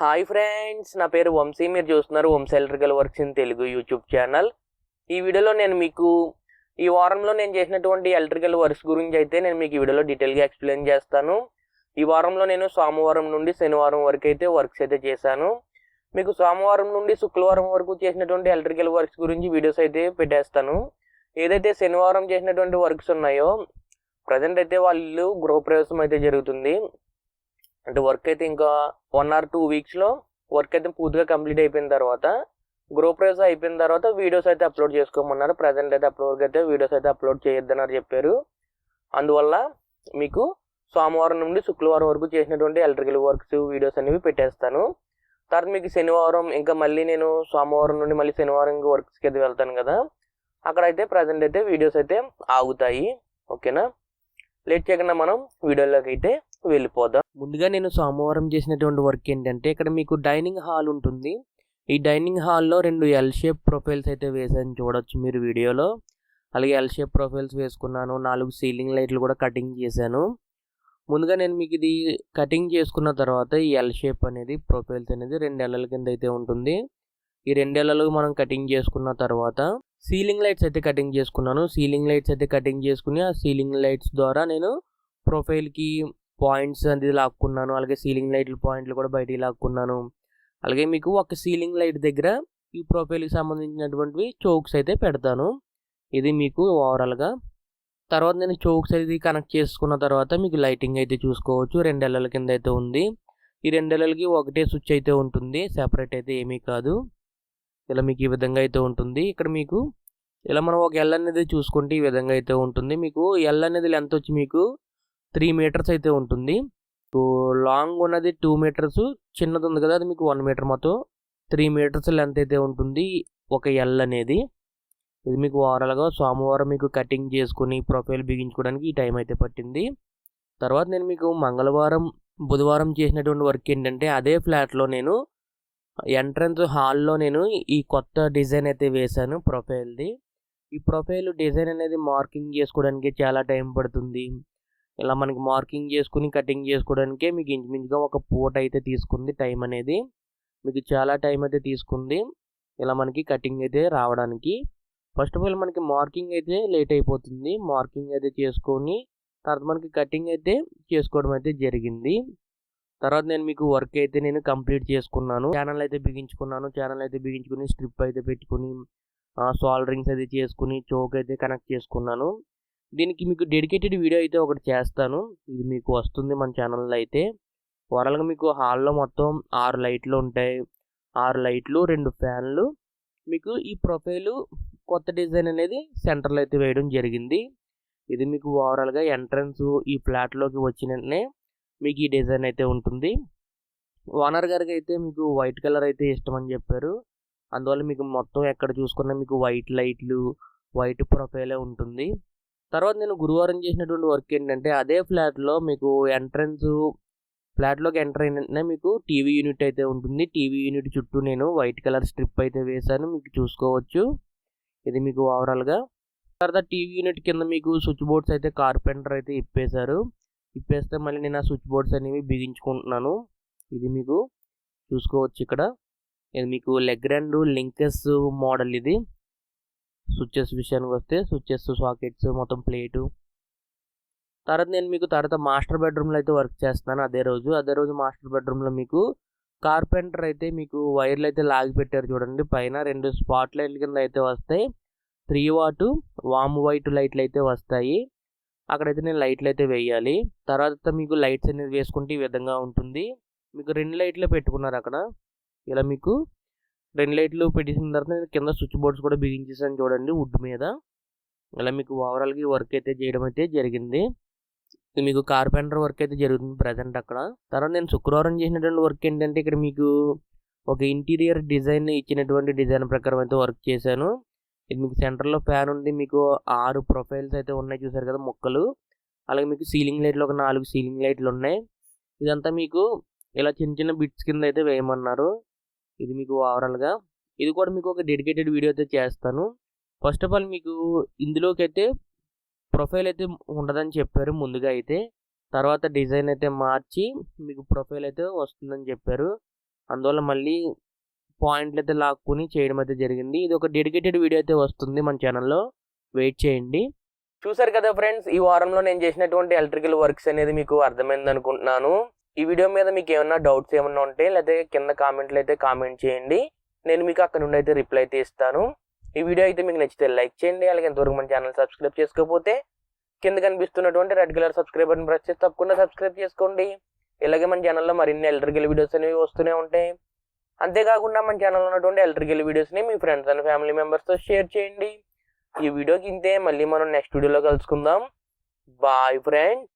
Hi friends, నా పేరు వంశీ. మీరు చూస్తున్నారు Vamshi electrical works in Telugu YouTube channel. ఈ వీడియోలో నేను మీకు ఈ వారంలో నేను చేసినటువంటి ఎలక్ట్రికల్ వర్క్స్ గురించి అయితే నేను మీకు ఈ వీడియోలో డీటెయిల్గా ఎక్స్ప్లెయిన్ చేస్తాను. ఈ వారంలో నేను సోమవారం నుండి శనివారం వరకు అయితే వర్క్స్ అయితే చేశాను. మీకు సోమవారం నుండి శుక్రవారం వరకు చేసినటువంటి ఎలక్ట్రికల్ వర్క్స్ గురించి వీడియోస్ అయితే పెట్టేస్తాను. ఏదైతే శనివారం చేసినటువంటి వర్క్స్ ఉన్నాయో ప్రజెంట్ అయితే వాళ్ళు గృహప్రవేశం అయితే జరుగుతుంది. అంటే వర్క్ అయితే ఇంకా 1 or 2 వీక్స్లో వర్క్ అయితే పూర్తిగా కంప్లీట్ అయిపోయిన తర్వాత గృహప్రవేశం అయిపోయిన తర్వాత వీడియోస్ అయితే అప్లోడ్ చేసుకోమన్నారు. ప్రజెంట్ అయితే అప్లోడ్ అయితే వీడియోస్ అయితే అప్లోడ్ చేయొద్దన్నారు చెప్పారు. అందువల్ల మీకు సోమవారం నుండి శుక్రవారం వరకు చేసినటువంటి ఎలక్ట్రికల్ వర్క్స్ వీడియోస్ అనేవి పెట్టేస్తాను. తర్వాత మీకు శనివారం ఇంకా మళ్ళీ నేను సోమవారం నుండి మళ్ళీ శనివారం వర్క్స్కి అయితే వెళ్తాను కదా, అక్కడైతే ప్రజెంట్ అయితే వీడియోస్ అయితే ఆగుతాయి. ఓకేనా, లేట్ చేయకుండా మనం వీడియోలోకి అయితే వెళ్ళిపోదాం. ముందుగా నేను సోమవారం చేసినటువంటి వర్క్ ఏంటంటే, ఇక్కడ మీకు డైనింగ్ హాల్ ఉంటుంది. ఈ డైనింగ్ హాల్లో 2 ఎల్ షేప్ ప్రొఫైల్స్ అయితే వేసాను, చూడొచ్చు మీరు వీడియోలో. అలాగే ఎల్ షేప్ ప్రొఫైల్స్ వేసుకున్నాను. 4 సీలింగ్ లైట్లు కూడా కటింగ్ చేశాను. ముందుగా నేను మీకు ఇది కటింగ్ చేసుకున్న తర్వాత ఈ ఎల్ షేప్ అనేది ప్రొఫైల్స్ అనేది 2 ఎల్ఎల కింద అయితే ఉంటుంది. ఈ 2 ఎల్ఎలు మనం కటింగ్ చేసుకున్న తర్వాత సీలింగ్ లైట్స్ అయితే కటింగ్ చేసుకున్నాను. సీలింగ్ లైట్స్ అయితే కటింగ్ చేసుకుని ఆ సీలింగ్ లైట్స్ ద్వారా నేను ప్రొఫైల్కి పాయింట్స్ అనేది లాక్కున్నాను. అలాగే సీలింగ్ లైట్ల పాయింట్లు కూడా బయటికి లాక్కున్నాను. అలాగే మీకు ఒక సీలింగ్ లైట్ దగ్గర ఈ ప్రొఫైల్కి సంబంధించినటువంటివి చోక్స్ అయితే పెడతాను. ఇది మీకు ఓవరాల్గా. తర్వాత నేను చోక్స్ అనేది కనెక్ట్ చేసుకున్న తర్వాత మీకు లైటింగ్ అయితే చూసుకోవచ్చు. 2 ఎల్ఎల కింద అయితే ఉంది. ఈ 2 ఎల్ఎలకి ఒకటే స్విచ్ అయితే ఉంటుంది, సెపరేట్ అయితే ఏమీ కాదు. ఇలా మీకు ఈ విధంగా అయితే ఉంటుంది. ఇక్కడ మీకు ఇలా మనం ఒక ఎల్ అనేది చూసుకుంటే ఈ విధంగా అయితే ఉంటుంది. మీకు ఎల్ అనేది లెంత్ వచ్చి మీకు 3 మీటర్స్ అయితే ఉంటుంది. లాంగ్ ఉన్నది 2 మీటర్స్, చిన్నది ఉంది కదా అది మీకు 1 మీటర్, మొత్తం 3 మీటర్స్ లెంత్ అయితే ఉంటుంది ఒక ఎల్ అనేది. ఇది మీకు ఓవరాల్గా సోమవారం మీకు కటింగ్ చేసుకుని ప్రొఫైల్ బిగించుకోవడానికి ఈ టైం అయితే పట్టింది. తర్వాత నేను మీకు మంగళవారం బుధవారం చేసినటువంటి వర్క్ ఏంటంటే, అదే ఫ్లాట్లో నేను ఎంట్రన్స్ హాల్లో నేను ఈ కొత్త డిజైన్ అయితే వేశాను ప్రొఫైల్ది. ఈ ప్రొఫైల్ డిజైన్ అనేది మార్కింగ్ చేసుకోవడానికి చాలా టైం పడుతుంది. ఇలా మనకి మార్కింగ్ చేసుకుని కటింగ్ చేసుకోవడానికే మీకు ఇంచుమించుగా ఒక పూట అయితే తీసుకుంది టైం అనేది. మీకు చాలా టైం అయితే తీసుకుంది ఇలా మనకి కటింగ్ అయితే రావడానికి. ఫస్ట్ ఆఫ్ ఆల్ మనకి మార్కింగ్ అయితే లేట్ అయిపోతుంది. మార్కింగ్ అయితే చేసుకొని తర్వాత మనకి కటింగ్ అయితే చేసుకోవడం అయితే జరిగింది. తర్వాత నేను మీకు వర్క్ అయితే నేను కంప్లీట్ చేసుకున్నాను. ఛానల్ అయితే బిగించుకుని స్ట్రిప్ అయితే పెట్టుకుని సాల్డరింగ్స్ అయితే చేసుకుని చోక్ అయితే కనెక్ట్ చేసుకున్నాను. దీనికి మీకు డెడికేటెడ్ వీడియో అయితే ఒకటి చేస్తాను, ఇది మీకు వస్తుంది మన ఛానల్లో అయితే. ఓవరాల్గా మీకు హాల్లో మొత్తం 6 లైట్లు ఉంటాయి. 6 లైట్లు 2 ఫ్యాన్లు. మీకు ఈ ప్రొఫైలు కొత్త డిజైన్ అనేది సెంటర్లో అయితే వేయడం జరిగింది. ఇది మీకు ఓవరాల్గా ఎంట్రన్స్ ఈ ఫ్లాట్లోకి వచ్చిన వెంటనే మీకు ఈ డిజైన్ అయితే ఉంటుంది. ఓనర్ గారికి అయితే మీకు వైట్ కలర్ అయితే ఇష్టం అని చెప్పారు. అందువల్ల మీకు మొత్తం ఎక్కడ చూసుకున్నా మీకు వైట్ లైట్లు, వైట్ ప్రొఫైలే ఉంటుంది. తర్వాత నేను గురువారం చేసినటువంటి వర్క్ ఏంటంటే, అదే ఫ్లాట్లో మీకు ఎంట్రన్స్ ఫ్లాట్లోకి ఎంటర్ అయిన మీకు టీవీ యూనిట్ అయితే ఉంటుంది. టీవీ యూనిట్ చుట్టూ నేను వైట్ కలర్ స్ట్రిప్ అయితే వేశాను, మీకు చూసుకోవచ్చు. ఇది మీకు ఓవరాల్గా. తర్వాత టీవీ యూనిట్ కింద మీకు స్విచ్ బోర్డ్స్ అయితే కార్పెంటర్ అయితే ఇప్పేస్తే మళ్ళీ నేను ఆ స్విచ్ బోర్డ్స్ అనేవి బిగించుకుంటున్నాను. ఇది మీకు చూసుకోవచ్చు ఇక్కడ. ఇది మీకు లెగ్రాండ్ లింకస్ మోడల్. ఇది స్విచ్చెస్ విషయానికి వస్తే స్విచ్చెస్, సాకెట్స్, మొత్తం ప్లేటు. తర్వాత నేను మీకు మాస్టర్ బెడ్రూమ్లో అయితే వర్క్ చేస్తున్నాను. అదే రోజు మాస్టర్ బెడ్రూమ్లో మీకు కార్పెంటర్ అయితే మీకు వైర్లు అయితే లాగి పెట్టారు చూడండి. పైన 2 స్పాట్ లైట్ల కింద అయితే వస్తాయి. 3 వాట్ వామ్ వైట్ లైట్లు అయితే వస్తాయి. అక్కడైతే నేను లైట్లు అయితే వేయాలి. తర్వాత మీకు లైట్స్ అనేది వేసుకుంటే ఈ విధంగా ఉంటుంది. మీకు 2 లైట్లు పెట్టుకున్నారు అక్కడ. ఇలా మీకు 2 లైట్లు పెట్టేసిన తర్వాత నేను కింద స్విచ్ బోర్డ్స్ కూడా బిగించేసాను చూడండి వుడ్ మీద. ఇలా మీకు ఓవరాల్గా ఈ వర్క్ అయితే చేయడం అయితే జరిగింది. ఇది మీకు కార్పెంటర్ వర్క్ అయితే జరుగుతుంది ప్రజెంట్ అక్కడ. తర్వాత నేను శుక్రవారం చేసినటువంటి వర్క్ ఏంటంటే, ఇక్కడ మీకు ఒక ఇంటీరియర్ డిజైన్ ఇచ్చినటువంటి డిజైన్ ప్రకారం అయితే వర్క్ చేశాను. ఇది మీకు సెంటర్లో ఫ్యాన్ ఉంది. మీకు 6 ప్రొఫైల్స్ అయితే ఉన్నాయి, చూసారు కదా మొక్కలు. అలాగే మీకు సీలింగ్ లైట్లు ఒక 4 సీలింగ్ లైట్లు ఉన్నాయి. ఇదంతా మీకు ఇలా చిన్న బిట్స్ కింద అయితే వేయమన్నారు. ఇది మీకు ఓవరాల్గా. ఇది కూడా మీకు ఒక డెడికేటెడ్ వీడియో అయితే చేస్తాను. ఫస్ట్ ఆఫ్ ఆల్ మీకు ఇందులోకి అయితే ప్రొఫైల్ అయితే ఉండదని చెప్పారు ముందుగా అయితే. తర్వాత డిజైన్ అయితే మార్చి మీకు ప్రొఫైల్ అయితే వస్తుందని చెప్పారు. అందువల్ల మళ్ళీ పాయింట్లు అయితే లాక్కుని చేయడం అయితే జరిగింది. ఇది ఒక డెడికేటెడ్ వీడియో అయితే వస్తుంది మన ఛానల్లో, వెయిట్ చేయండి. చూసారు కదా ఫ్రెండ్స్, ఈ వారంలో నేను చేసినటువంటి ఎలక్ట్రికల్ వర్క్స్ అనేది మీకు అర్థమైంది అనుకుంటున్నాను. ఈ వీడియో మీద మీకు ఏమన్నా డౌట్స్ ఏమన్నా ఉంటే లేదా కింద కామెంట్లు అయితే కామెంట్ చేయండి, నేను మీకు అక్కడ నుండి అయితే రిప్లై అయితే ఇస్తాను. ఈ వీడియో అయితే మీకు నచ్చితే లైక్ చేయండి. అలాగే ఎంతవరకు మన ఛానల్ సబ్స్క్రైబ్ చేసుకోకపోతే కింద కనిపిస్తున్నటువంటి red colour subscribe button press చేసి తప్పకుండా సబ్స్క్రైబ్ చేసుకోండి. ఇలాగే మన ఛానల్లో మరిన్ని ఎలక్ట్రికల్ వీడియోస్ అనేవి వస్తూనే ఉంటాయి. అంతేకాకుండా మన ఛానల్లో ఉన్నటువంటి ఎలక్ట్రికల్ వీడియోస్ని మీ ఫ్రెండ్స్ అండ్ ఫ్యామిలీ మెంబర్స్తో షేర్ చేయండి. ఈ వీడియోకి ఇంతే, మళ్ళీ మనం నెక్స్ట్ వీడియోలో కలుసుకుందాం. Bye friends.